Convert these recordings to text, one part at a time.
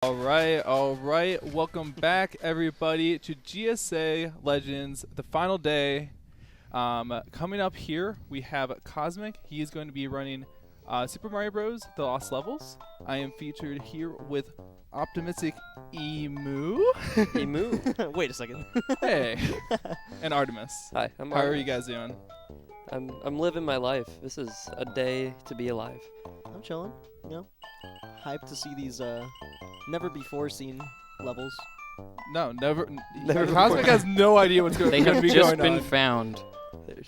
All right. Welcome back, everybody, to GSA Legends, the final day. Coming up here, we have Kosmic. He is going to be running Super Mario Bros. The Lost Levels. I am featured here with optimistic Emu. Emu? Wait a second. Hey. And Artemis. Hi, I'm How are Artemis. you guys doing? I'm living my life. This is a day to be alive. I'm chilling, you know. Hyped to see these never before seen levels. No, never. Never Cosmic before. has no idea what's going They to have be just going been on. found.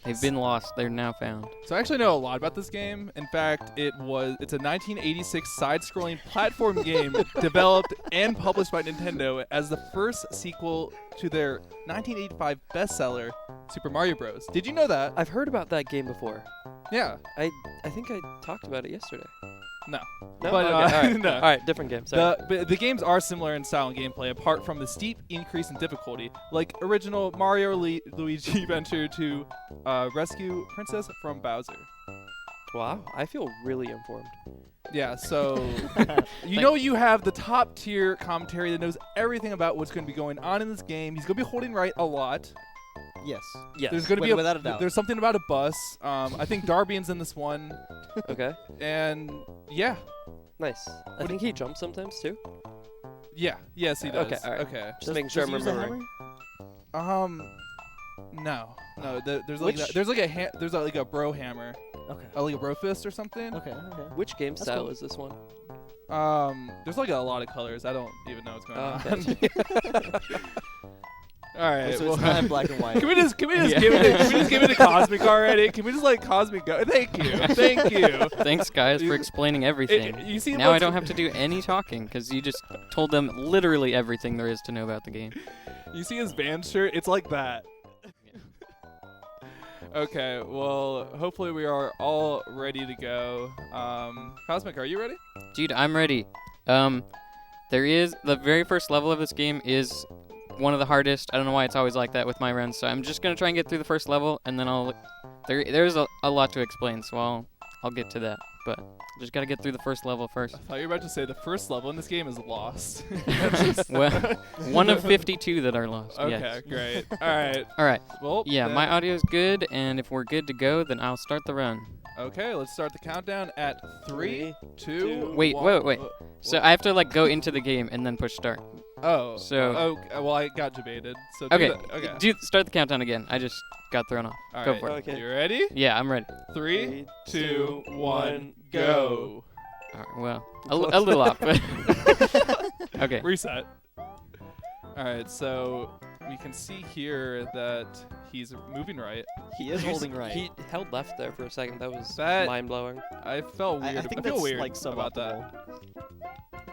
They've been lost. They're now found. So I actually know a lot about this game. In fact, it's a 1986 side-scrolling platform game developed and published by Nintendo as the first sequel to their 1985 bestseller, Super Mario Bros. Did you know that? I've heard about that game before. Yeah. I think I talked about it yesterday. No. No? But, Okay, all right. no. All right, different game. Sorry. But the games are similar in style and gameplay, apart from the steep increase in difficulty, like original Mario Luigi venture to rescue Princess from Bowser. Wow, I feel really informed. Yeah, so you have the top tier commentary that knows everything about what's going to be going on in this game. He's going to be holding right a lot. Yes. Yes. There's going to be Without a doubt. There's something about a bus. I think Darbian's in this one, Okay. and yeah, Nice. I think he jumps sometimes too. yes he does. Okay, all right. Okay. Just making sure I'm Does he use the remembering. hammer? No. There's Which- like a bro hammer, Okay. like a bro fist or something. Okay. Which game That's style cool. is this one? There's like a lot of colors. I don't even know what's going Oh, on. okay. All right. So well, it's not in black and white. Can we just give it to Cosmic already? Can we just let Cosmic go? Thank you. Thanks, guys, for explaining everything. You see, Now I don't have to do any talking because you just told them literally everything there is to know about the game. You see his band shirt? It's like that. Okay, well, hopefully we are all ready to go. Cosmic, are you ready? Dude, I'm ready. There is the very first level of this game is one of the hardest. I don't know why it's always like that with my runs. So I'm just gonna try and get through the first level, and then there's a lot to explain. So I'll get to that. But just gotta get through the first level first. I thought you were about to say the first level in this game is lost. Well, one of 52 that are lost. Okay, Yes. great. All right. All right. Well, Yeah, then- my audio's good, and if we're good to go, then I'll start the run. Okay, let's start the countdown at 3, 2, Wait, 1. wait. So I have to like go into the game and then push start. Oh. So- well, I got debated. So do Okay. that. Okay. Start the countdown again. I just got thrown off. All Go right. for it. Okay. You ready? Yeah, I'm ready. 3, 2, 1, go. All right, well, Close. a little off, but okay. Reset. All right, so we can see here that he's moving right. He is holding right. He held left there for a second. That was That- mind blowing. I felt weird. I think feel that's weird like about suboptimal.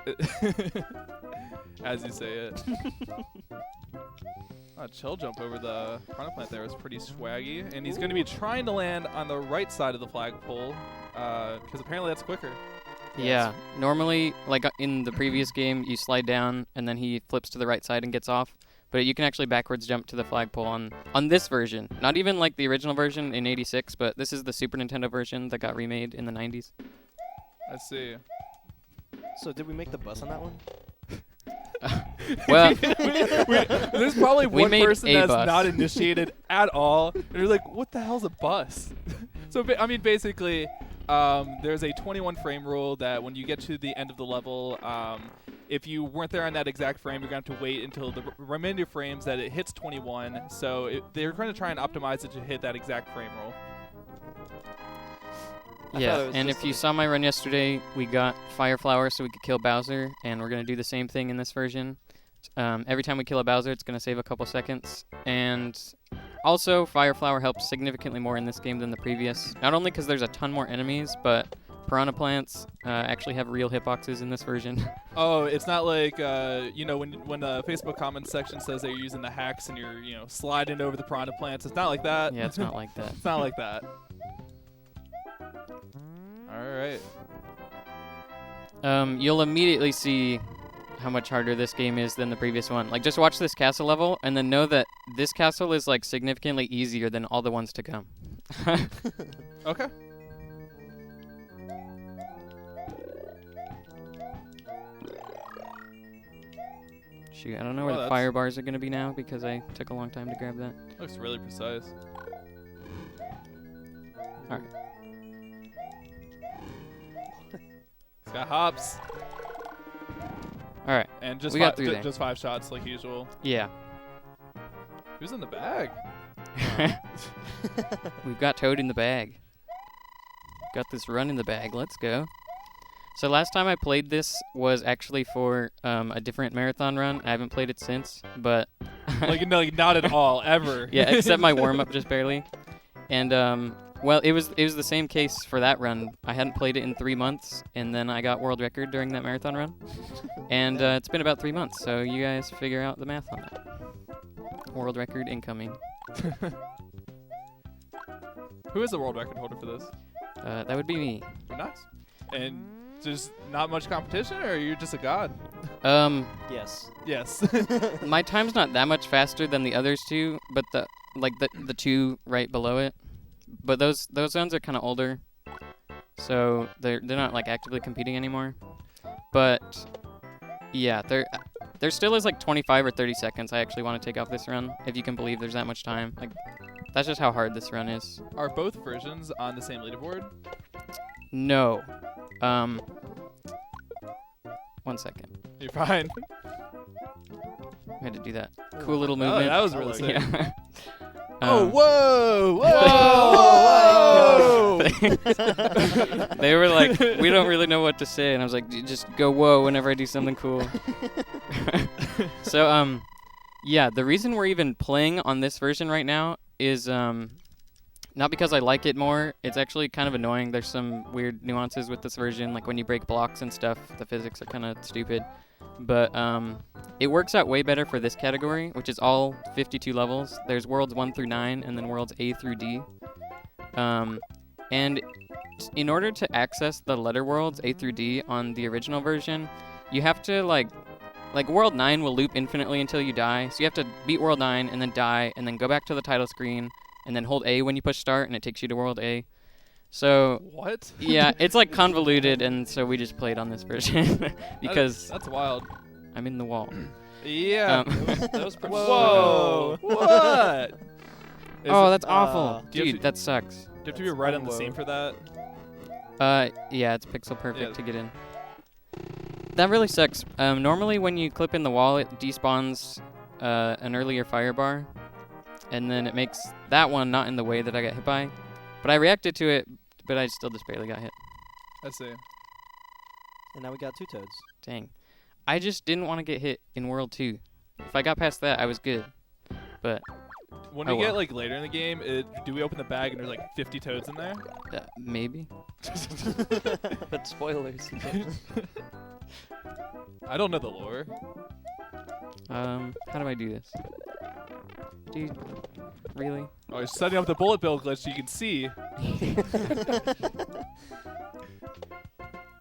that. As you say it. Chill jump over the piranha plant there was pretty swaggy, and he's going to be trying to land on the right side of the flagpole, because apparently that's quicker. Yeah, normally, like in the previous game, you slide down and then he flips to the right side and gets off. But you can actually backwards jump to the flagpole on this version. Not even like the original version in '86, but this is the Super Nintendo version that got remade in the '90s. I see. So did we make the bus on that one? Well, There's probably We one made person a that's bus. not initiated at all, and you're like, what the hell's a bus? So, I mean, basically, there's a 21 frame rule that when you get to the end of the level, if you weren't there on that exact frame, you're going to have to wait until the remainder frames that it hits 21. So they're going to try and optimize it to hit that exact frame rule. I thought yeah, it was and just if you like- saw my run yesterday, we got Fire Flower so we could kill Bowser, and we're going to do the same thing in this version. Every time we kill a Bowser, it's going to save a couple seconds. And also, Fire Flower helps significantly more in this game than the previous. Not only because there's a ton more enemies, but piranha plants actually have real hitboxes in this version. Oh, it's not like when the Facebook comments section says that you're using the hacks and you're sliding over the piranha plants. It's not like that. Yeah, it's not like that. It's not like that. All right. You'll immediately see how much harder this game is than the previous one. Like, just watch this castle level, and then know that this castle is, like, significantly easier than all the ones to come. Okay. Shoot, I don't know where Well, the that's- fire bars are gonna be now because I took a long time to grab that. Looks really precise. Alright. It's got hops. Alright, And just We got through there. just 5 shots like usual. yeah. Who's in the bag? We've got Toad in the bag. Got this run in the bag. Let's go. So last time I played this was actually for a different marathon run. I haven't played it since, but Like no, like not at all, ever. yeah, except my warm up just barely. And well, it was the same case for that run. I hadn't played it in 3 months, and then I got world record during that marathon run. And it's been about 3 months, so you guys figure out the math on that. World record incoming. Who is the world record holder for this? That would be me. Oh, nice. And there's not much competition, or you're just a god? Yes. Yes. My time's not that much faster than the others two, but the two right below it. But those ones are kind of older, so they're not like actively competing anymore. But yeah, there still is like 25 or 30 seconds I actually want to take off this run, if you can believe there's that much time. Like, that's just how hard this run is. Are both versions on the same leaderboard? No. 1 second. You're fine. I had to do that cool little movement. that was really sick. Yeah. Oh, Um, whoa! Whoa! They were like, we don't really know what to say, and I was like, just go whoa whenever I do something cool. So yeah, the reason we're even playing on this version right now is not because I like it more. It's actually kind of annoying. There's some weird nuances with this version, like when you break blocks and stuff, the physics are kind of stupid. But it works out way better for this category, which is all 52 levels. There's worlds 1 through 9, and then worlds A through D. And in order to access the letter worlds A through D on the original version, you have to like world 9 will loop infinitely until you die. So you have to beat world 9 and then die and then go back to the title screen and then hold A when you push start and it takes you to world A. So What? yeah, it's like convoluted, and so we just played on this version because That's wild. I'm in the wall. Yeah. That was pretty Whoa! What? Is Oh, it- that's awful. do you have Dude, to- that sucks. Do you have to be right on the scene for that? Yeah, it's pixel perfect Yeah. to get in. That really sucks. Normally when you clip in the wall, it despawns an earlier fire bar, and then it makes that one not in the way that I got hit by. But I reacted to it, but I still just barely got hit. I see. And now we got 2 toads. Dang. I just didn't want to get hit in World 2. If I got past that, I was good. But When Oh, we get well. like later in the game, do we open the bag and there's like 50 toads in there? maybe. But spoilers. I don't know the lore. How do I do this? Dude, really? Oh, you're setting up the bullet bill glitch so you can see.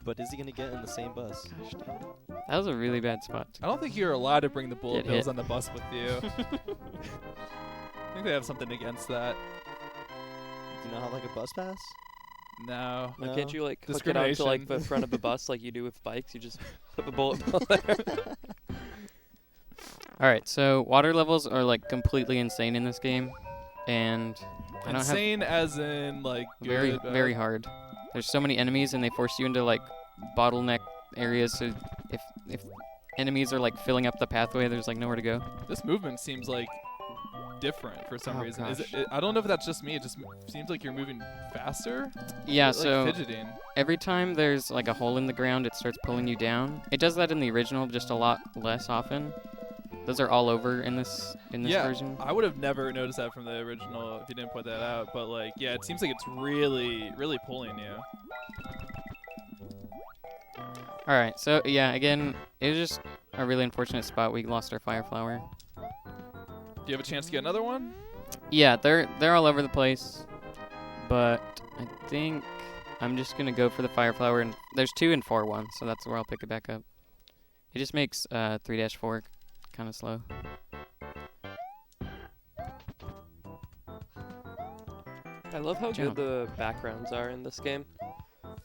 But is he gonna get in the same bus? Gosh dang. That was a really bad spot. I don't think you're allowed to bring the bullet Get bills hit. on the bus with you. I think they have something against that. Do you not have like a bus pass? No. Like, No. can't you like hook it onto like the front of a bus like you do with bikes? You just put the bullet bill there. Alright, so water levels are like completely insane in this game. And I don't have Insane as in like very, good, bad. very hard. There's so many enemies and they force you into like bottleneck areas, so if enemies are like filling up the pathway, there's like nowhere to go. This movement seems like different for some Oh, reason. Is gosh. it, I don't know if that's just me. It just seems like you're moving faster. Yeah, Like so fidgeting. every time there's like a hole in the ground, it starts pulling you down. It does that in the original, just a lot less often. Those are all over in this Yeah, version. I would have never noticed that from the original if you didn't point that out. But like, yeah, it seems like it's really, really pulling you. Alright, so yeah, again, it was just a really unfortunate spot. We lost our fire flower. Do you have a chance to get another one? Yeah, they're all over the place, but I think I'm just gonna go for the fire flower. And there's 2 and 4-1, so that's where I'll pick it back up. It just makes 3-4 kind of slow. I love how Jump. good the backgrounds are in this game.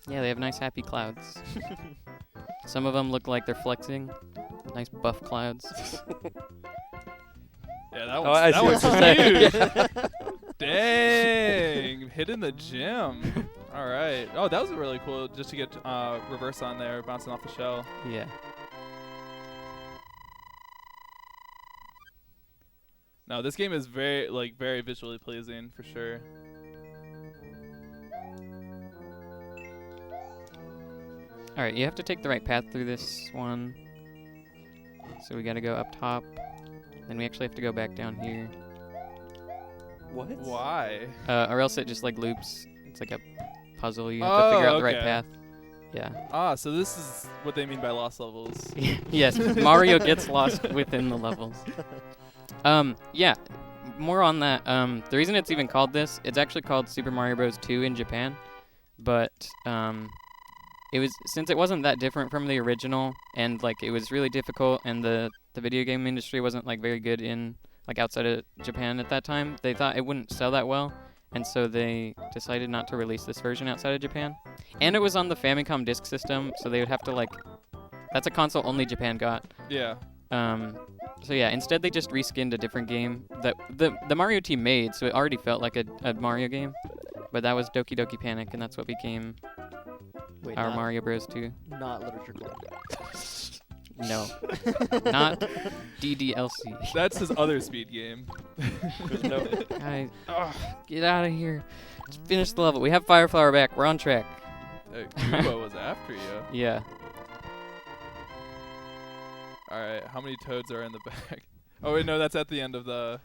Yeah, they have nice happy clouds. Some of them look like they're flexing. Nice buff clouds. Yeah, that I one's see what you're huge. Dang, hitting the gym. All right. Oh, that was really cool just to get reverse on there, bouncing off the shell. Yeah. No, this game is very visually pleasing for sure. All right, you have to take the right path through this one. So we got to go up top. Then we actually have to go back down here. What? Why? Or else it just like loops. It's like a puzzle. You have to figure out the right okay. path. Yeah. Ah, so this is what they mean by lost levels. Yes, Mario gets lost within the levels. Yeah, more on that. The reason it's even called this, it's actually called Super Mario Bros. 2 in Japan, but it was, since it wasn't that different from the original, and like it was really difficult, and the video game industry wasn't like very good in like outside of Japan at that time, they thought it wouldn't sell that well, and so they decided not to release this version outside of Japan. And it was on the Famicom Disk System, so they would have to like, that's a console only Japan got. Yeah. So yeah, instead they just reskinned a different game that the Mario team made, so it already felt like a Mario game. But that was Doki Doki Panic, and that's what became Wait, our not, Mario Bros. 2. Not Literature Club. No, not DDLC. That's his other speed game. No. Guys, get out of here. Let's finish the level. We have Fire Flower back. We're on track. Kubo was after you. Yeah. All right, how many toads are in the back? Oh wait, no, that's at the end of the.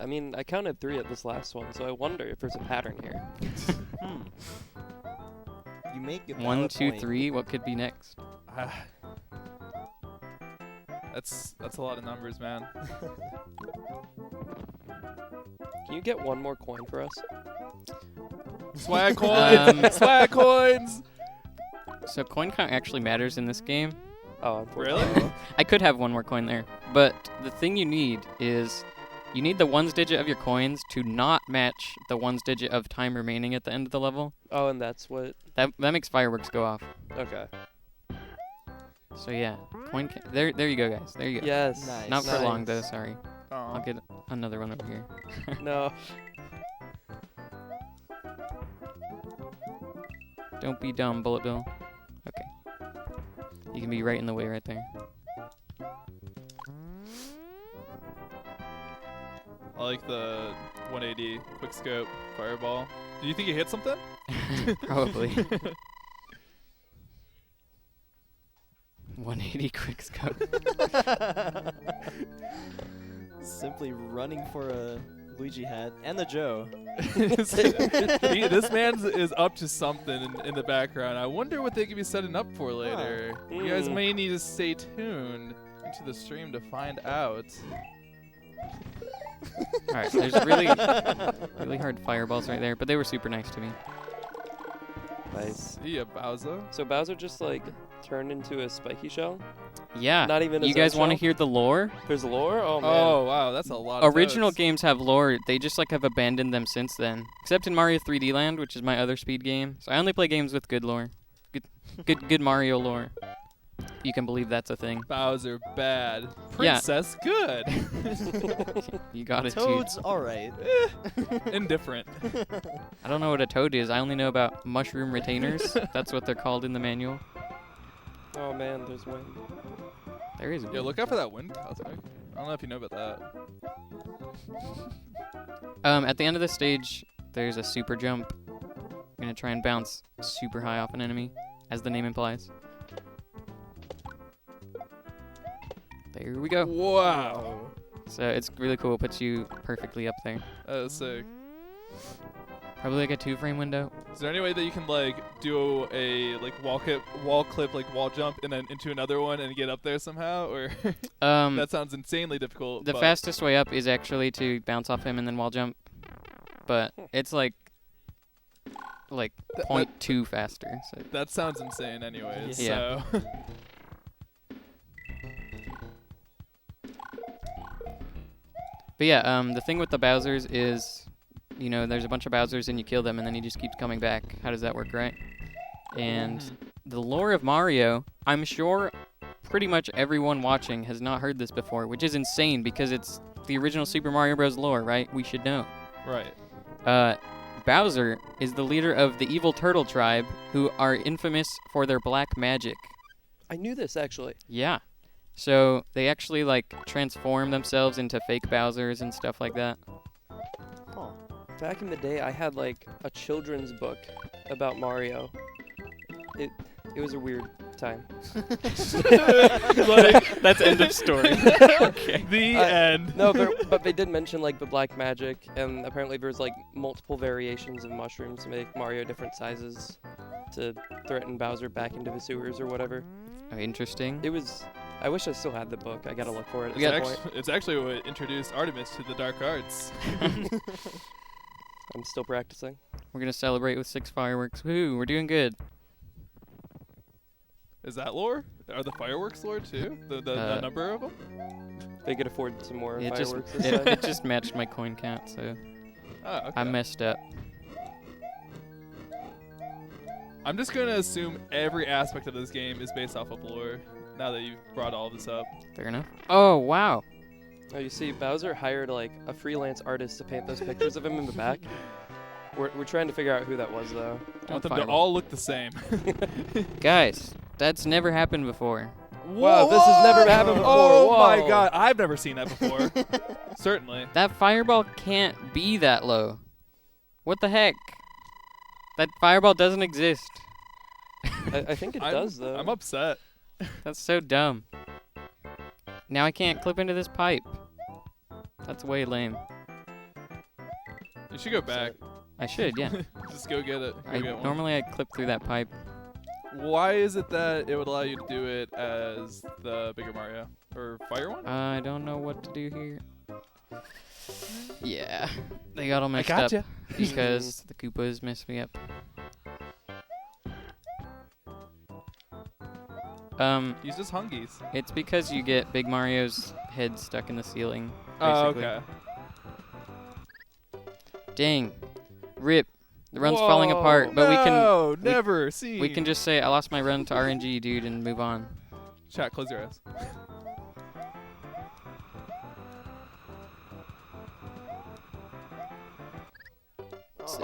I mean, I counted 3 at this last one, so I wonder if there's a pattern here. You make a 1, valid 2, point. 3. What could be next? That's a lot of numbers, man. Can you get one more coin for us? Swag coins! Swag coins! So coin count actually matters in this game. Oh, Really? I could have one more coin there, but the thing you need is you need the ones digit of your coins to not match the ones digit of time remaining at the end of the level. Oh, and that's what... That makes fireworks go off. Okay. So yeah, there you go, guys. There you go. Yes. Nice. Not for long though. Nice. Sorry. Aw. I'll get another one over here. No. Don't be dumb, Bullet Bill. Okay. You can be right in the way right there. I like the 180 quick scope fireball. Do you think you hit something? Probably. 180 quick scope. Simply running for a Luigi hat and the Joe. This man is up to something in the background. I wonder what they could be setting up for later. You guys may need to stay tuned into the stream to find out. Alright, there's really hard fireballs right there, but they were super nice to me. Nice. See ya, Bowser. So Bowser just, like, turned into a spiky shell? Yeah. Not even a You guys Zone want to shell? hear the lore? There's lore? Oh, man. Oh, wow, that's a lot of Original toads. games have lore. They just like have abandoned them since then. Except in Mario 3D Land, which is my other speed game. So I only play games with good lore. Good Mario lore. You can believe that's a thing. Bowser, bad. Yeah. Princess, good. You got it, dude. Toad's alright. Indifferent. I don't know what a toad is. I only know about mushroom retainers. That's what they're called in the manual. Oh, man, there's wind. There is. Yeah, look out for that wind, Kosmic. I don't know if you know about that. At the end of the stage, there's a super jump. I'm gonna try and bounce super high off an enemy, as the name implies. There we go. Wow. So it's really cool. It puts you perfectly up there. That is sick. Probably like a 2-frame window. Is there any way that you can like do a like wall clip, like wall jump, and then into another one and get up there somehow? Or that sounds insanely difficult. The fastest way up is actually to bounce off him and then wall jump, but it's like 0.2 faster. So. That sounds insane, anyways. Yeah. So. But yeah, the thing with the Bowsers is, you know, there's a bunch of Bowsers and you kill them and then he just keeps coming back. How does that work, right? And the lore of Mario, I'm sure pretty much everyone watching has not heard this before, which is insane because it's the original Super Mario Bros. Lore, right? We should know. Right. Bowser is the leader of the evil turtle tribe, who are infamous for their black magic. I knew this, actually. Yeah. So they actually, like, transform themselves into fake Bowsers and stuff like that. Huh. Back in the day, I had, like, a children's book about Mario. It was a weird time. That's end of story. Okay. The end. No, but they did mention, like, the black magic, and apparently there's, like, multiple variations of mushrooms to make Mario different sizes to threaten Bowser back into the sewers or whatever. Oh, interesting. It was... I wish I still had the book. I gotta look for it at It's, some point. it's actually what introduced Artemis to the dark arts. I'm still practicing. We're going to celebrate with 6 fireworks. Woohoo, we're doing good. Is that lore? Are the fireworks lore too? The number of them? They could afford some more It fireworks this time. it just matched my coin count, so Oh, okay. I messed up. I'm just going to assume every aspect of this game is based off of lore, now that you've brought all this up. Fair enough. Oh, wow. Oh, you see, Bowser hired like a freelance artist to paint those pictures of him in the back. We're trying to figure out who that was, though. I want them to Fireball. all look the same. Guys, that's never happened before. Wow, this has never happened before. Oh Whoa. my god, I've never seen that before. Certainly. That fireball can't be that low. What the heck? That fireball doesn't exist. I think it does, though. I'm upset. That's so dumb. Now I can't clip into this pipe. That's way lame. You should go back. I should, yeah. Just go get it. Go get one. Normally I clip through that pipe. Why is it that it would allow you to do it as the bigger Mario? Or Fire one? I don't know what to do here. Yeah, they got all messed I up gotcha. because the Koopas messed me up. Use just hungies. It's because you get Big Mario's head stuck in the ceiling. Oh, Basically. okay. Dang, rip. The run's falling apart, but no, never seen. we can just say I lost my run to RNG, dude, and move on. Chat, close your eyes.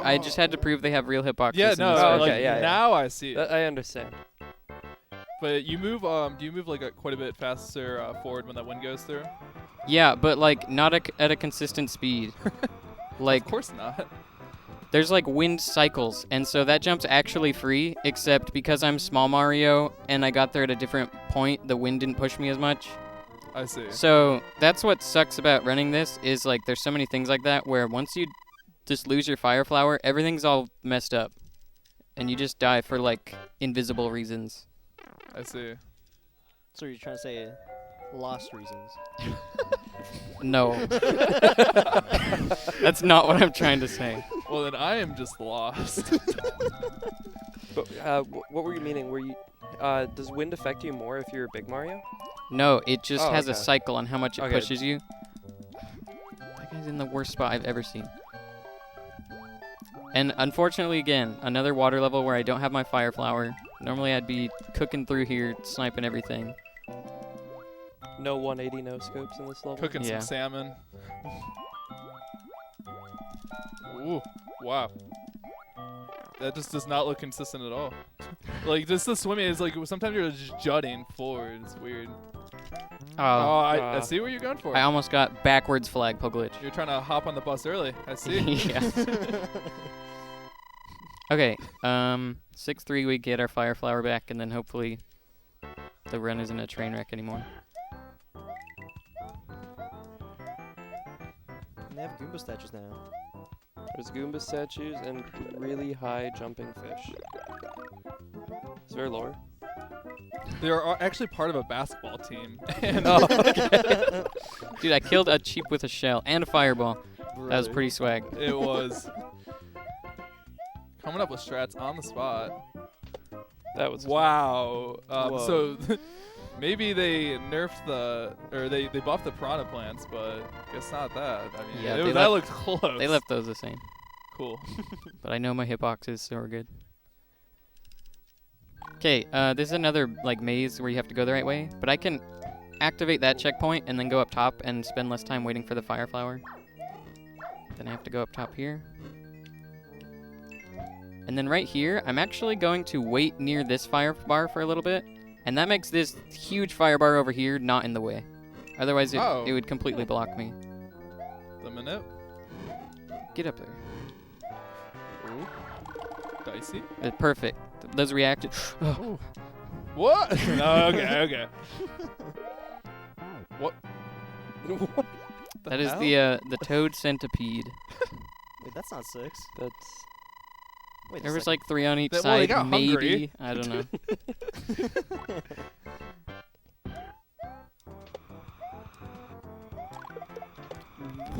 I just had to prove they have real hitboxes. Yeah, in no, this Oh, version. like, okay, yeah. now I see it. I understand. But you move, do you move like quite a bit faster forward when that wind goes through? Yeah, but like not at a consistent speed. Like Of course not. there's like wind cycles, and so that jump's actually free, except because I'm small Mario and I got there at a different point, the wind didn't push me as much. I see. So that's what sucks about running this, is like there's so many things like that where once you just lose your fire flower, everything's all messed up. And you just die for like invisible reasons. I see. So you're trying to say lost reasons. No. That's not what I'm trying to say. Well, then I am just lost. But what were you meaning? Were you does wind affect you more if you're a big Mario? No, it just Oh, has a okay. cycle on how much it Okay. pushes you. That guy's in the worst spot I've ever seen. And unfortunately, again, another water level where I don't have my fire flower. Normally I'd be cooking through here, sniping everything. No 180 no scopes in this level. Cooking Yeah. some salmon. Ooh, wow. That just does not look consistent at all. Like, just the swimming is like, sometimes you're just jutting forward. It's weird. Oh, I see what you're going for. I almost got backwards flagpole glitch. You're trying to hop on the bus early. I see. Yeah. Okay, 6-3 we get our fire flower back, and then hopefully the run isn't a train wreck anymore. And they have Goomba statues now. There's Goomba statues and really high jumping fish. Is there lore? They are actually part of a basketball team. And Dude, I killed a cheap with a shell and a fireball. That was pretty swag. It was. Coming up with strats on the spot. That was Wow. Whoa. So maybe they nerfed they buffed the piranha plants, but guess not that. I mean, Yeah, that looked close. They left those the same. Cool. But I know my hitboxes, so we're good. Okay, this is another like maze where you have to go the right way, but I can activate that checkpoint and then go up top and spend less time waiting for the fire flower. Then I have to go up top here. And then right here, I'm actually going to wait near this fire bar for a little bit, and that makes this huge fire bar over here not in the way. Otherwise, it would completely block me. The minute. Get up there. Ooh. Dicey. Perfect. Those reacted. Oh. What? No, okay. What? What? That is the toad centipede. Wait, that's not 6. That's Wait, There was like 3 on each Well, they side, got maybe. hungry. I don't know.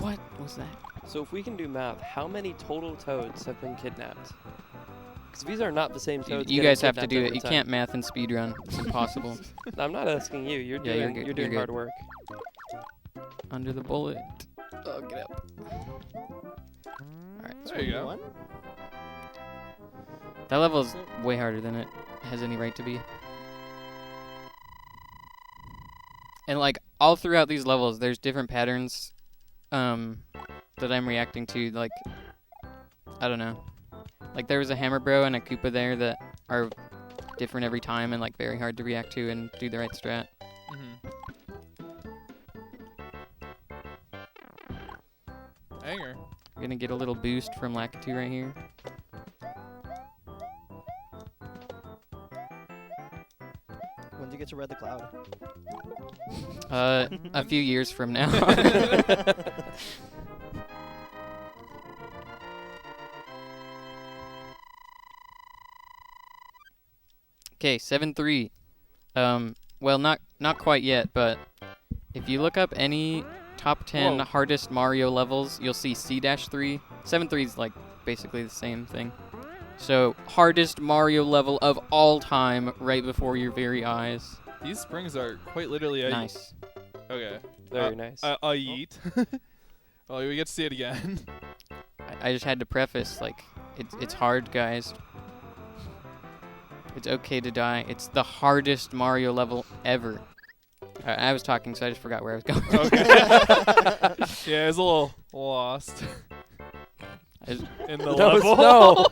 What was that? So if we can do math, how many total toads have been kidnapped? Because these are not the same toads. You getting guys have to kidnapped do it. every You time. can't math and speedrun. It's impossible. No, I'm not asking you. You're Yeah, doing you're doing good. hard work. Under the bullet. Oh, get up. Alright. There you go. 1? That level is way harder than it has any right to be. And like all throughout these levels, there's different patterns that I'm reacting to. Like, I don't know. Like there was a Hammer Bro and a Koopa there that are different every time and like very hard to react to and do the right strat. Hanger. We're gonna get a little boost from Lakitu right here. When do you get to Red the Cloud? A few years from now. Okay, 7-3. Well, not quite yet, but if you look up any top 10 Whoa. hardest Mario levels, you'll see C-3. 7-3 is like basically the same thing. So, hardest Mario level of all time right before your very eyes. These springs are quite literally a Nice. Okay. Very nice. A yeet. Well, we get to see it again. I just had to preface, like, it's hard, guys. It's okay to die. It's the hardest Mario level ever. I was talking, so I just forgot where I was going. Okay. Yeah, it's a little lost I was- in the No, level. no.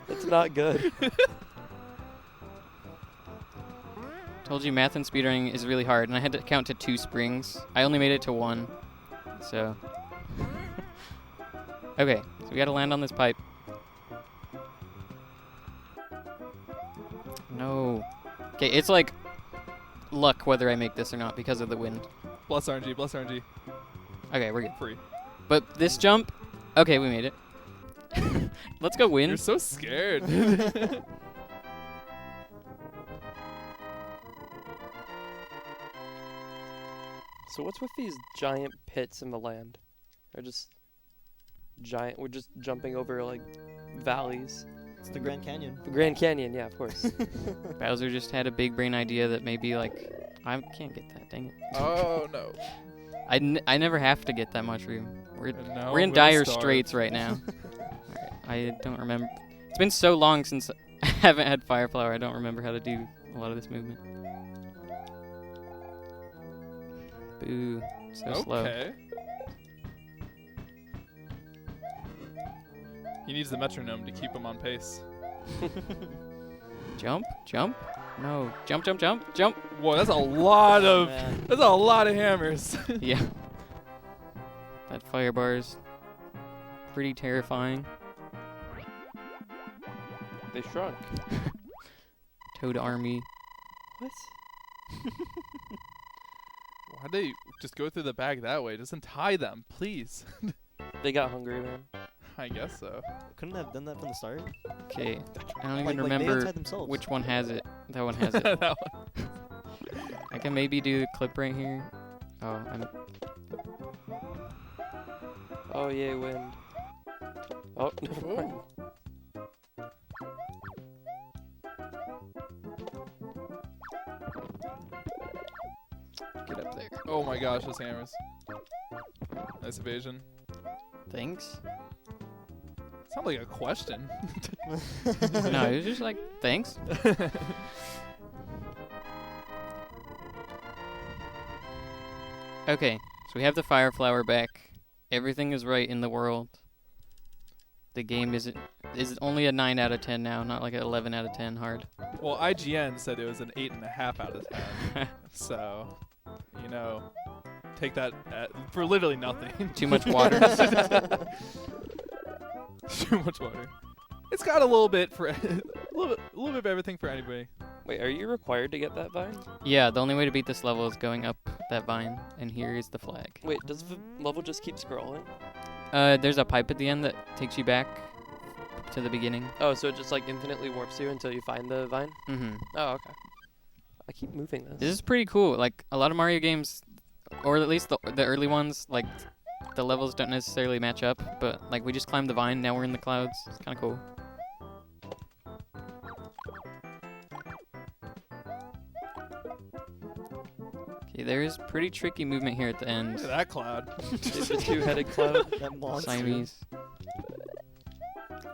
It's not good. Told you math and speedrunning is really hard, and I had to count to 2 springs. I only made it to 1, so. Okay, so we gotta land on this pipe. No. Okay, it's like luck whether I make this or not because of the wind. Bless RNG, bless RNG. Okay, we're good. Free. But this jump, okay, we made it. Let's go win. You're so scared. So what's with these giant pits in the land? They're just giant. We're just jumping over like valleys. It's the Grand Canyon. The Grand Canyon, yeah, of course. Bowser just had a big brain idea that maybe like I can't get that. Dang it. Oh no. I never have to get that mushroom. We're No, we're in we'll dire starve. straits right now. Alright, I don't remember. It's been so long since I haven't had Fire Flower. I don't remember how to do a lot of this movement. Boo. So slow. Okay. He needs the metronome to keep him on pace. Jump? Jump? No. Jump, jump, jump, jump. Whoa, that's a lot of Man. that's a lot of hammers. Yeah. That fire bar is pretty terrifying. They shrunk. Toad army. What? Why'd they just go through the bag that way? Just untie them, please. They got hungry, man. I guess so. Couldn't they have done that from the start? Okay. I don't even Like they remember untied themselves. which one has it. That one has it. That one. I can maybe do the clip right here. Oh, I'm Oh, yay, wind. Oh, never mind. get up there. Oh my gosh, those hammers. Nice evasion. Thanks. Sounds like a question. No, it was just like, thanks. Okay, so we have the fire flower back. Everything is right in the world. The game is only a 9 out of 10 now, not like an 11 out of 10 hard. Well, IGN said it was an 8.5 out of 10. So, take that for literally nothing. Too much water. Too much water. It's got a little bit for a little bit of everything for anybody. Wait, are you required to get that vine? Yeah, the only way to beat this level is going up that vine, and here is the flag. Wait, does the level just keep scrolling? There's a pipe at the end that takes you back to the beginning. Oh, so it just like infinitely warps you until you find the vine? Mm-hmm. Oh, okay. I keep moving this. This is pretty cool. Like, a lot of Mario games, or at least the early ones, like, the levels don't necessarily match up, but, like, we just climbed the vine, now we're in the clouds. It's kind of cool. Okay, there is pretty tricky movement here at the end. Look at that cloud. It's a two-headed cloud. That monster. Siamese.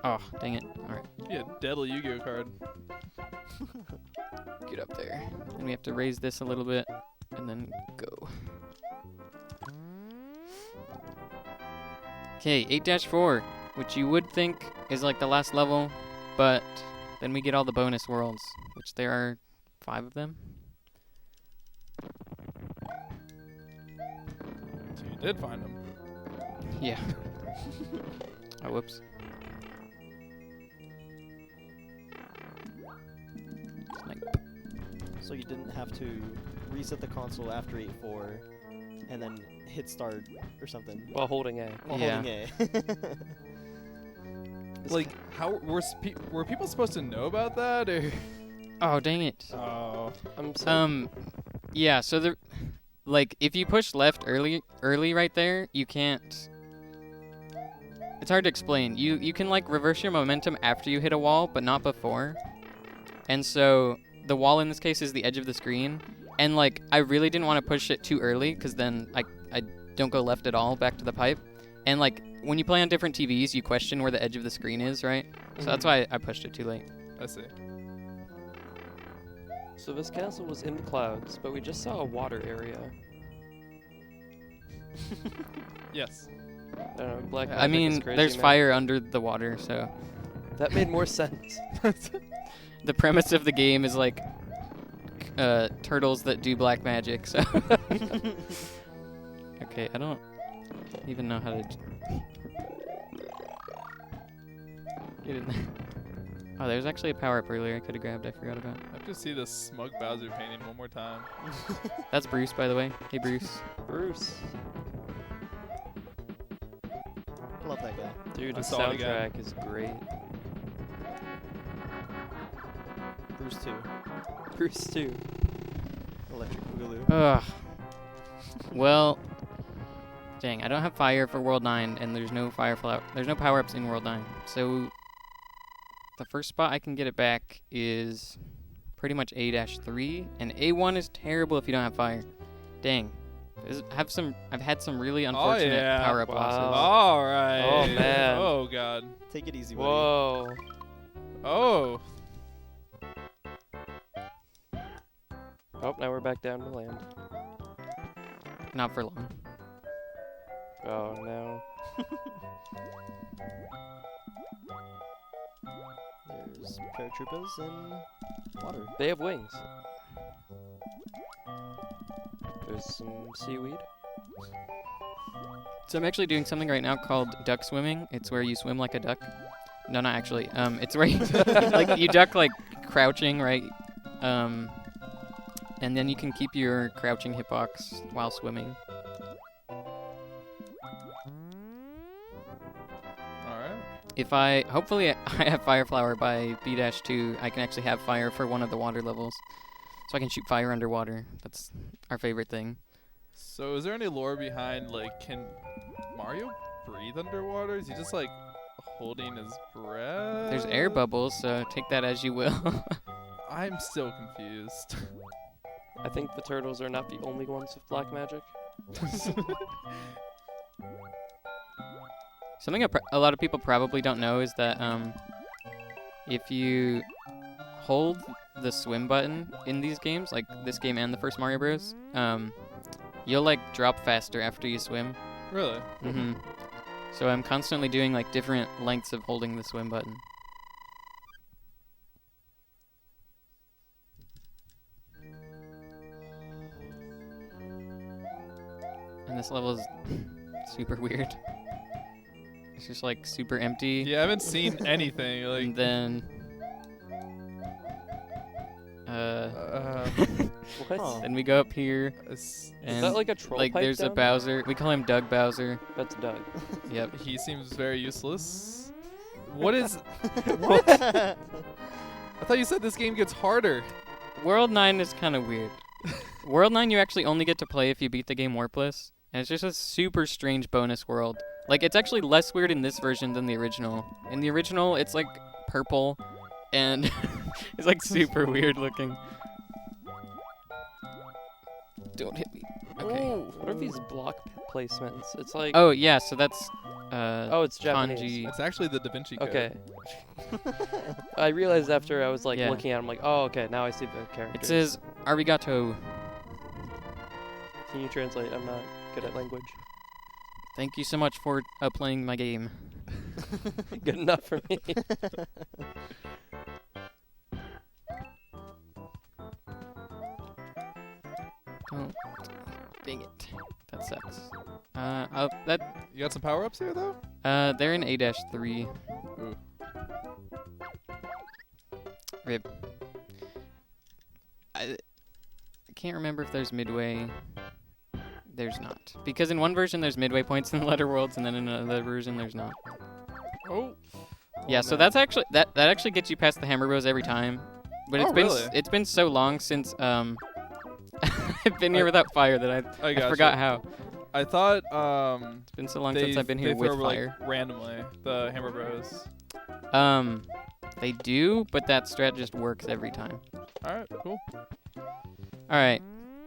Oh, dang it. Alright, Yeah, deadly Yu-Gi-Oh card. get up there. And we have to raise this a little bit, and then go. Okay, 8-4, which you would think is like the last level, but then we get all the bonus worlds, which there are 5 of them. So you did find them. Yeah. Oh, whoops. Like, So you didn't have to reset the console after 8-4 and then hit start or something While holding A. while Yeah. holding A. Like, how were people supposed to know about that, or? oh, dang it. Oh. I'm so Yeah, so like, if you push left early right there, you can't. It's hard to explain. You can like reverse your momentum after you hit a wall, but not before. And so the wall in this case is the edge of the screen, and like I really didn't want to push it too early because then I don't go left at all back to the pipe. And like when you play on different TVs, you question where the edge of the screen is, right? So that's why I pushed it too late. I see. So this castle was in the clouds, but we just saw a water area. Yes. I don't know, black I magic is mean, crazy, there's man. fire under the water, so That made more sense. the premise of the game is like turtles that do black magic. So okay, I don't even know how to get in there. Oh, there's actually a power-up earlier I could have grabbed. I forgot about. I have to see the smug Bowser painting one more time. That's Bruce, by the way. Hey, Bruce. Bruce. Love that guy. Dude, I the saw it again. soundtrack is great. Bruce 2. Bruce too. Electric Boogaloo. Ugh. Well, dang, I don't have fire for World 9, and there's no fire flower. There's no power-ups in World 9. So the first spot I can get it back is pretty much A-3, and A1 is terrible if you don't have fire. Dang. I've had some really unfortunate yeah. power-up Wow. losses. All right. Oh, man. Oh god. Take it easy, buddy. Whoa. Oh. Oh, now we're back down to land. Not for long. Oh no. There's paratroopers and water. They have wings. There's some seaweed. So I'm actually doing something right now called duck swimming. It's where you swim like a duck. No, not actually. It's where you like you duck like crouching, right? And then you can keep your crouching hitbox while swimming. Alright. If hopefully I have fire flower by B-2, I can actually have fire for one of the water levels. So I can shoot fire underwater. That's our favorite thing. So is there any lore behind, like, can Mario breathe underwater? Is he just, like, holding his breath? There's air bubbles, so take that as you will. I'm still confused. I think the turtles are not the only ones with black magic. Something a lot of people probably don't know is that if you hold the swim button in these games, like this game and the first Mario Bros, you'll like drop faster after you swim. Really? Mm-hmm. So I'm constantly doing like different lengths of holding the swim button. And this level is super weird. It's just like super empty. Yeah, I haven't seen anything. And Like, then What? Huh. then we go up here it's- and Is that like a troll like pipe there's a down? Bowser. We call him Doug Bowser. That's Doug. Yep. he seems very useless. What is? What? I thought you said this game gets harder. World 9 is kind of weird. World 9 you actually only get to play if you beat the game Warpless. And it's just a super strange bonus world. Like, it's actually less weird in this version than the original. In the original, it's like purple and it's like super weird looking. Don't hit me. Okay. Ooh, what are these block placements? It's like. Oh, yeah, so that's Oh, it's Japanese. kanji. It's actually the Da Vinci Code. Okay. I realized after I was like Yeah. looking at him, like, oh, okay, now I see the characters. It says arigato. Can you translate? I'm not good at language. Thank you so much for playing my game. Good enough for me. Oh, dang it. That sucks. That You got some power ups here though. they're in A-3. Ooh. Rip. I can't remember if there's midway. There's not. Because in one version there's midway points in the letter worlds, and then in another version there's not. Oh. Yeah, so no. that's actually that actually gets you past the hammer bros every time. But it's Oh, been really? it's been so long since I've been here without fire that I gotcha. forgot how. I thought It's been so long since I've been here they with throw, fire. like, randomly the Hammer Bros. They do, but that strat just works every time. All right, cool. All right,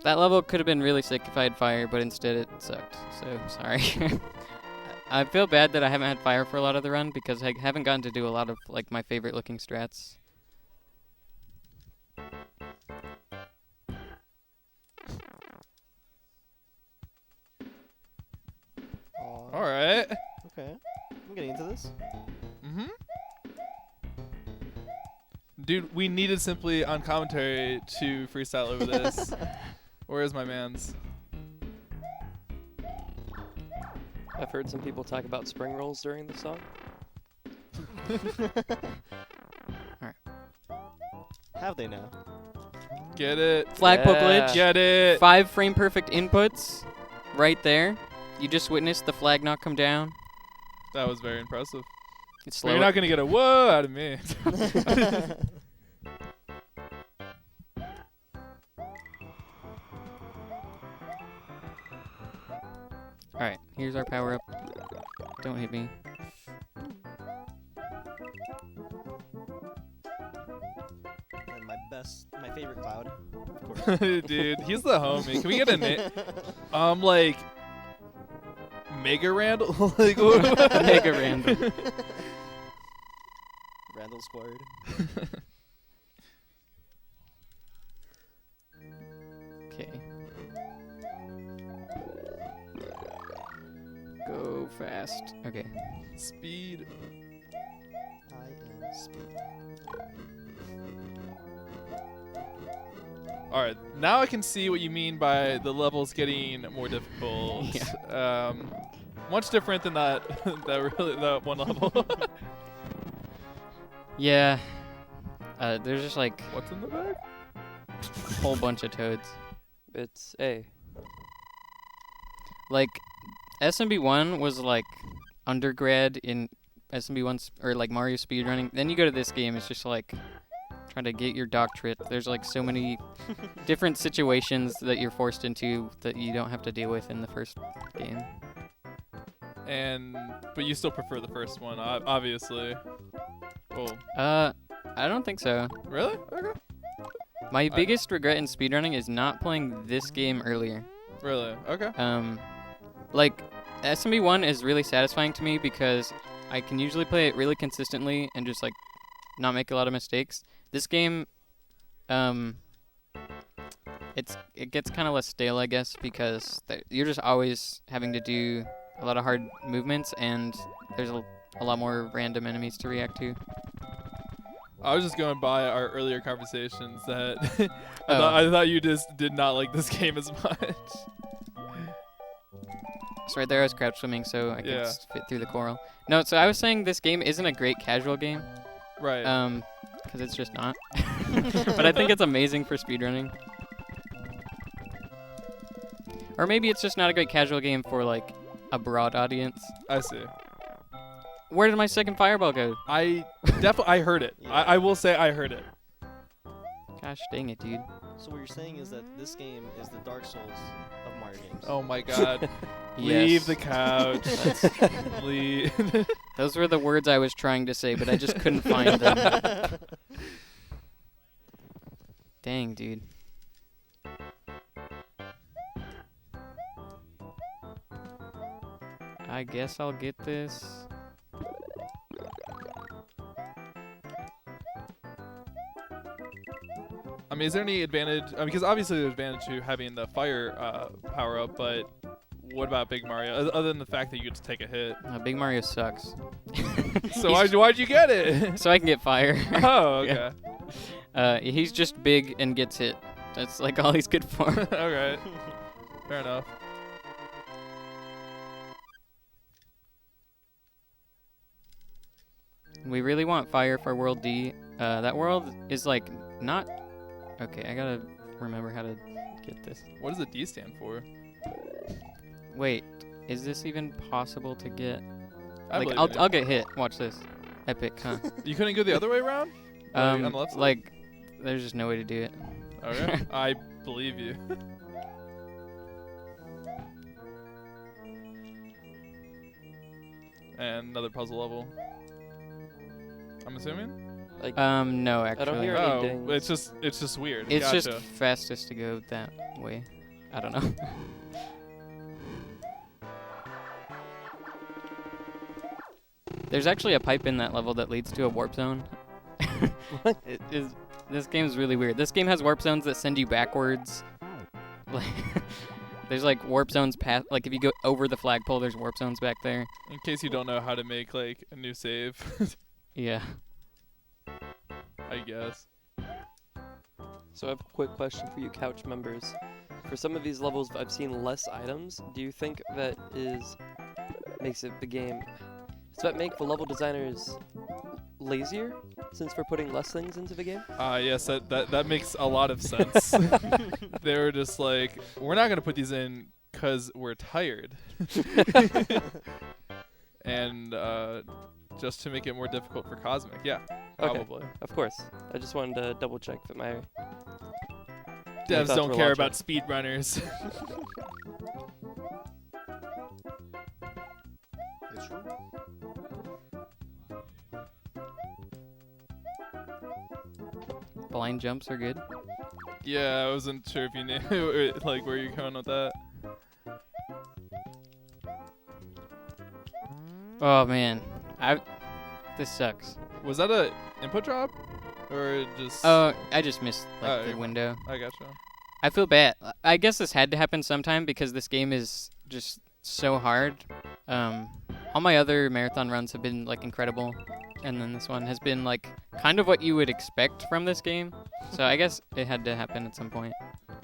that level could have been really sick if I had fire, but instead it sucked. So sorry. I feel bad that I haven't had fire for a lot of the run because I haven't gotten to do a lot of like my favorite looking strats. Aw, All right. Okay. I'm getting into this. Mhm. Dude, we needed simply on commentary to freestyle over this. Where is my man's? I've heard some people talk about spring rolls during the song. Have they now? Get it. Flag poke Yeah. glitch. Get it. 5 frame perfect inputs, right there. You just witnessed the flag not come down. That was very impressive. It's So slow. you're not gonna get a whoa out of me. All right, here's our power up. Don't hit me. And my favorite cloud, of course. Dude, he's the homie. Can we get a name? Like Mega Randall? Like what? Mega Randall. Randall Squared. Okay. Go fast. Okay. Speed. I am speed. All right, now I can see what you mean by the levels getting more difficult. Yeah. Much different than that that one level. Yeah. There's just like What's in the bag? a whole bunch of toads. It's A. Like, SMB1 was like undergrad in SMB1 or like Mario speedrunning. Then you go to this game, it's just like trying to get your doctorate. There's like so many different situations that you're forced into that you don't have to deal with in the first game. But you still prefer the first one, obviously. Oh, I don't think so. really? Okay. My biggest regret in speedrunning is not playing this game earlier. Really? Okay. Like, SMB1 is really satisfying to me because I can usually play it really consistently and just like not make a lot of mistakes. This game, it gets kind of less stale, I guess, because you're just always having to do a lot of hard movements, and there's a lot more random enemies to react to. I was just going by our earlier conversations that Oh. I thought you just did not like this game as much. So right there I was crouch swimming so I could Yeah. fit through the coral. No, so I was saying this game isn't a great casual game, Right. because it's just not. But I think it's amazing for speedrunning. Or maybe it's just not a great casual game for like a broad audience. I see. Where did my second fireball go? I heard it. Yeah. I will say I heard it. Gosh dang it, dude. So what you're saying is that this game is the Dark Souls of Mario games. Oh my god. Leave Yes. the couch. Leave. Those were the words I was trying to say, but I just couldn't find them. Dang, dude. I guess I'll get this. I mean, is there any advantage? Because obviously there's advantage to having the fire power up, but what about Big Mario? Other than the fact that you get to take a hit. Big Mario sucks. So why'd you get it? So I can get fire. Oh, okay. He's just big and gets hit. That's like all he's good for. Alright. Fair enough. We really want fire for World D. That world is like not... Okay, I gotta remember how to get this. What does the D stand for? Wait, is this even possible to get? I Like, believe in I'll get hit. Watch this. Epic, huh? You couldn't go the other way around? On the left side? Like, there's just no way to do it. Okay. I believe you. And another puzzle level. I'm assuming? Like, No, actually. hear any Oh, dings. it's just weird. It's Gotcha. just fastest to go that way. I don't know. There's actually a pipe in that level that leads to a warp zone. This game's really weird. This game has warp zones that send you backwards. Like, there's like warp zones past. Like if you go over the flagpole, there's warp zones back there. In case you don't know how to make like a new save, Yeah. I guess. So I have a quick question for you couch members. For some of these levels, I've seen less items. Do you think that makes it the game? Does that make the level designers lazier since we're putting less things into the game? Yes, that makes a lot of sense. They were just like, we're not gonna put these in because we're tired, and just to make it more difficult for Cosmic. Yeah, probably. Of course. I just wanted to double check that my Devs thoughts don't were care logical. about speedrunners. It's true. Blind jumps are good. Yeah, I wasn't sure if you knew like where you're going with that. Oh man, this sucks. Was that a input drop, or just? Oh, I just missed like Oh, the window. I gotcha. I feel bad. I guess this had to happen sometime because this game is just so hard. All my other marathon runs have been like incredible, and then this one has been like kind of what you would expect from this game. So I guess it had to happen at some point.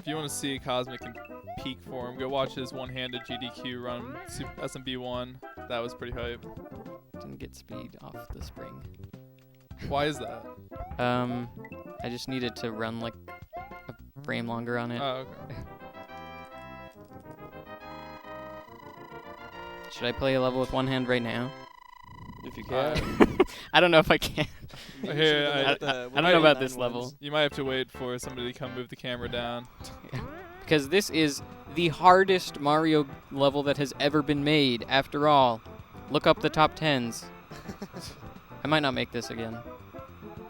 If you want to see Cosmic in peak form, go watch his one-handed GDQ run SMB1. That was pretty hype. Didn't get speed off the spring. Why is that? I just needed to run like a frame longer on it. Oh, okay. Should I play a level with one hand right now? if you Uh, can. I don't know if I can. Maybe Here, should've I- done it with I the- don't with know the about 9 this level. ones. You might have to wait for somebody to come move the camera down. Because this is the hardest Mario level that has ever been made, after all. Look up the top 10s. I might not make this again.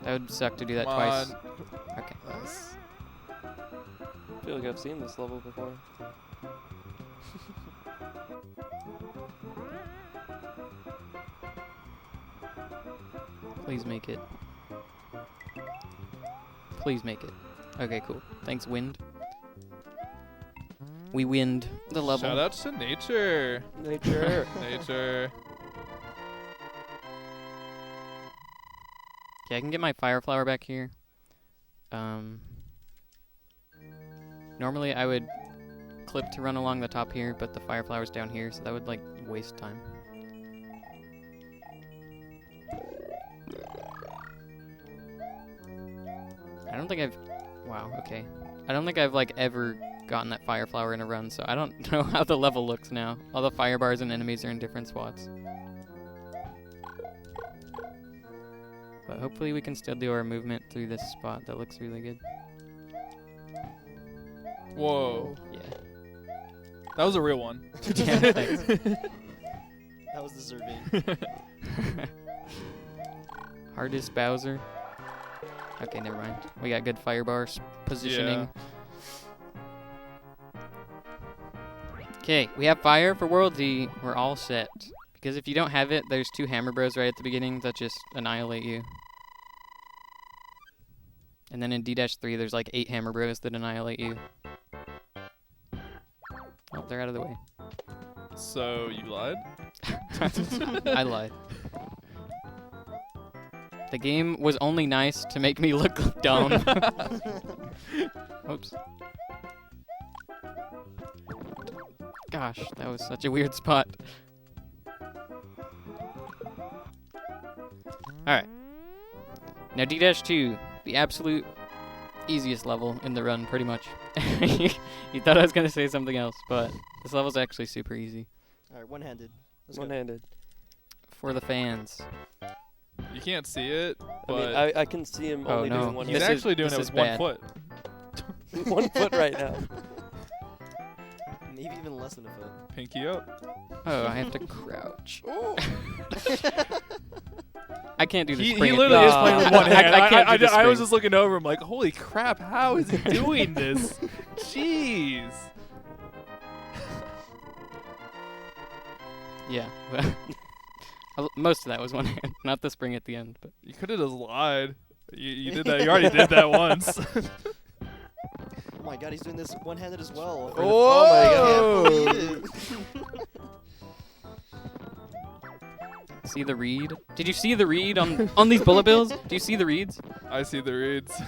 That would suck to do that Come twice. on. Okay. Nice. I feel like I've seen this level before. Please make it. Please make it. Okay, cool. Thanks, wind. We wind the level. Shout outs to nature. Nature. Nature. Okay, I can get my fire flower back here. Normally I would clip to run along the top here, but the fire flower's down here, so that would like waste time. I don't think I've... Wow, okay. I don't think I've like ever gotten that fire flower in a run, so I don't know how the level looks now. All the fire bars and enemies are in different spots. But hopefully we can still do our movement through this spot. That looks really good. Whoa. Yeah. That was a real one. Yeah, thanks. That was deserving. Hardest Bowser. Okay, never mind. We got good fire bars positioning. Okay, we have fire for World D. We're all set. Because if you don't have it, there's 2 Hammer Bros right at the beginning that just annihilate you. And then in D-3, there's like 8 Hammer Bros that annihilate you. Oh, they're out of the way. So you lied? I lied. The game was only nice to make me look dumb. Oops. Gosh, that was such a weird spot. Alright. Now D-2, the absolute easiest level in the run, pretty much. You thought I was going to say something else, but this level's actually super easy. Alright, one-handed. Let's go. One-handed. For the fans. You can't see it, I but mean, I can see him only no. doing one he's This actually doing this it is with 1 bad. foot. 1 foot right now. Maybe even less than a foot. Pinky up. Oh, I have to crouch. I can't do this. He spring at literally the is end. playing with one hand. I can't do the I was spring. just looking over him like, holy crap, how is he doing this? Jeez. Yeah. Well, most of that was one hand, not the spring at the end. But You could have just lied. You did that. You already did that once. Oh my god, he's doing this one-handed as well. Oh I can't believe it. see the reed? Did you see the reed on these bullet bills? Do you see the reeds? I see the reads.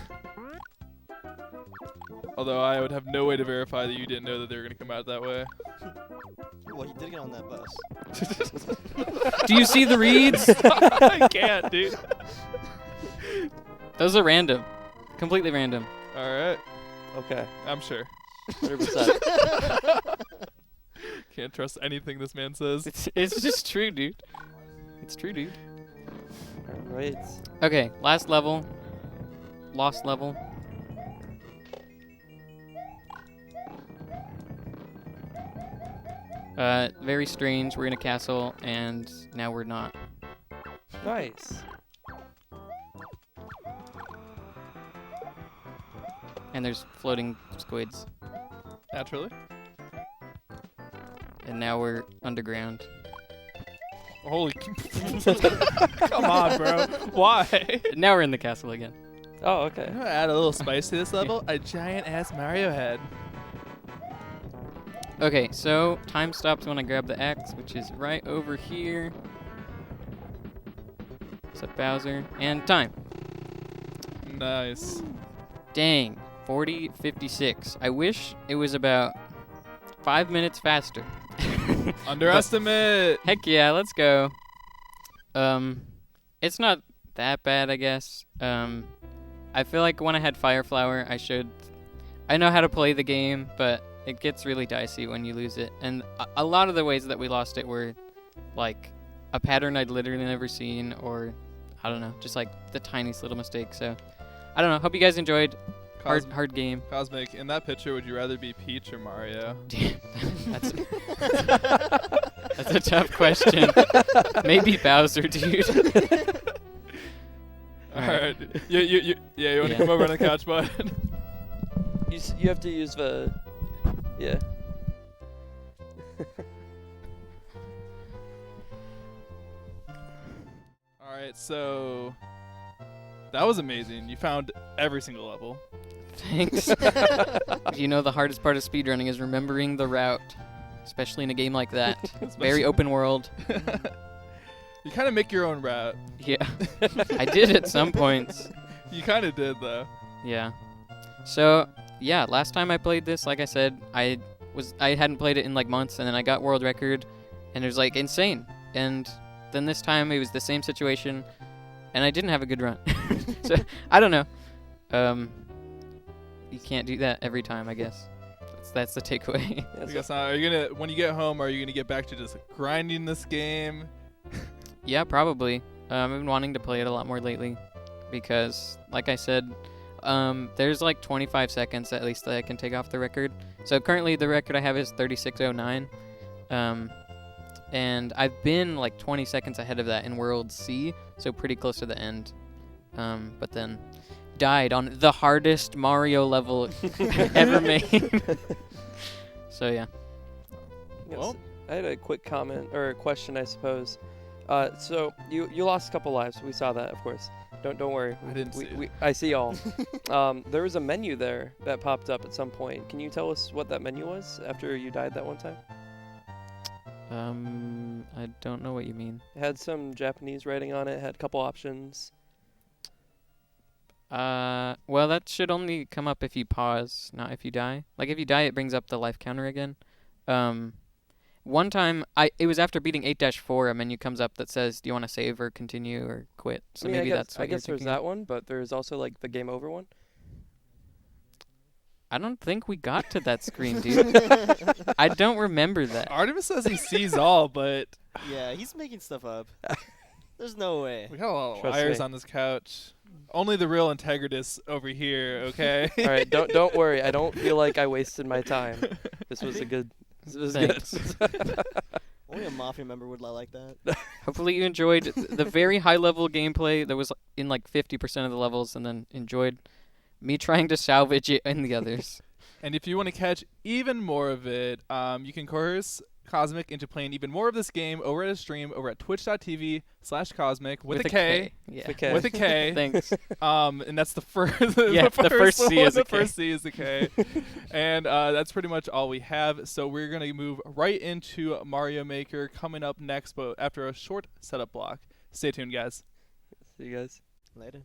Although I would have no way to verify that you didn't know that they were going to come out that way. Well, he did get on that bus. Do you see the reeds? I can't, dude. Those are random. Completely random. All right. Okay. I'm sure. 100%. Can't trust anything this man says. It's just true, dude. It's true, dude. Alright. Okay, last level. Lost level. Very strange. We're in a castle, and now we're not. Nice. And there's floating squids. Naturally. And now we're underground. Holy. Come on, bro. Why? Now we're in the castle again. Oh, okay. I'm gonna add a little spice to this level. A giant ass Mario head. Okay, so time stops when I grab the X, which is right over here. What's up, Bowser? And time. Nice. Dang, 40:56. I wish it was about 5 minutes faster. Underestimate. Heck yeah, let's go. It's not that bad, I guess. I feel like when I had Fire Flower, I know how to play the game, but it gets really dicey when you lose it. And a lot of the ways that we lost it were like a pattern I'd literally never seen, or I don't know, just like the tiniest little mistake. So I don't know. Hope you guys enjoyed. Hard game. Cosmic, in that picture, would you rather be Peach or Mario? That's a tough question. Maybe Bowser, dude. All right. You want to come over on the couch, bud? You have to use the... Yeah. All right. right, so that was amazing. You found every single level. Thanks. You know, the hardest part of speedrunning is remembering the route, especially in a game like that. Very open world. You kind of make your own route. Yeah. I did at some points. You kind of did, though. Yeah. So, yeah, last time I played this, like I said, I hadn't played it in like months, and then I got world record, and it was like insane. And then this time it was the same situation, and I didn't have a good run. So, I don't know. You can't do that every time, I guess. That's the takeaway. Yeah, I guess not. Are you gonna, when you get home, are you gonna get back to just grinding this game? Yeah, probably. I've been wanting to play it a lot more lately because, like I said, there's like 25 seconds at least that I can take off the record. So currently the record I have is 36:09, and I've been like 20 seconds ahead of that in World C, so pretty close to the end. But then died on the hardest Mario level ever made. So yeah. Yes. Well. I had a quick comment or a question, I suppose. So you lost a couple lives. We saw that, of course. Don't worry. I didn't see it. I see all. There was a menu there that popped up at some point. Can you tell us what that menu was after you died that one time? I don't know what you mean. It had some Japanese writing on it. Had a couple options. Well, that should only come up if you pause, not if you die. Like, if you die, it brings up the life counter again. One time, it was after beating 8-4, a menu comes up that says, do you want to save or continue or quit? So I mean, maybe that's what I guess you're there's thinking. that one, but there's also, like, the game over one. I don't think we got to that screen, dude. I don't remember that. Artemis says he sees all, but Yeah, he's making stuff up. There's no way. we got a lot of Trust liars me. on this couch. Only the real integrists over here, okay? All right, don't worry. I don't feel like I wasted my time. This was good. Thanks. Only a Mafia member would lie like that. Hopefully you enjoyed the very high-level gameplay that was in like 50% of the levels, and then enjoyed me trying to salvage it in the others. And if you want to catch even more of it, you can coerce Kosmic into playing even more of this game over at a stream over at twitch.tv/Kosmic with a K. Yeah. Okay. With a K. Thanks. And that's the first. Yeah, the first C one, is a the K. first C is the K. And that's pretty much all we have. So we're gonna move right into Mario Maker coming up next, but after a short setup block. Stay tuned, guys. See you guys. Later.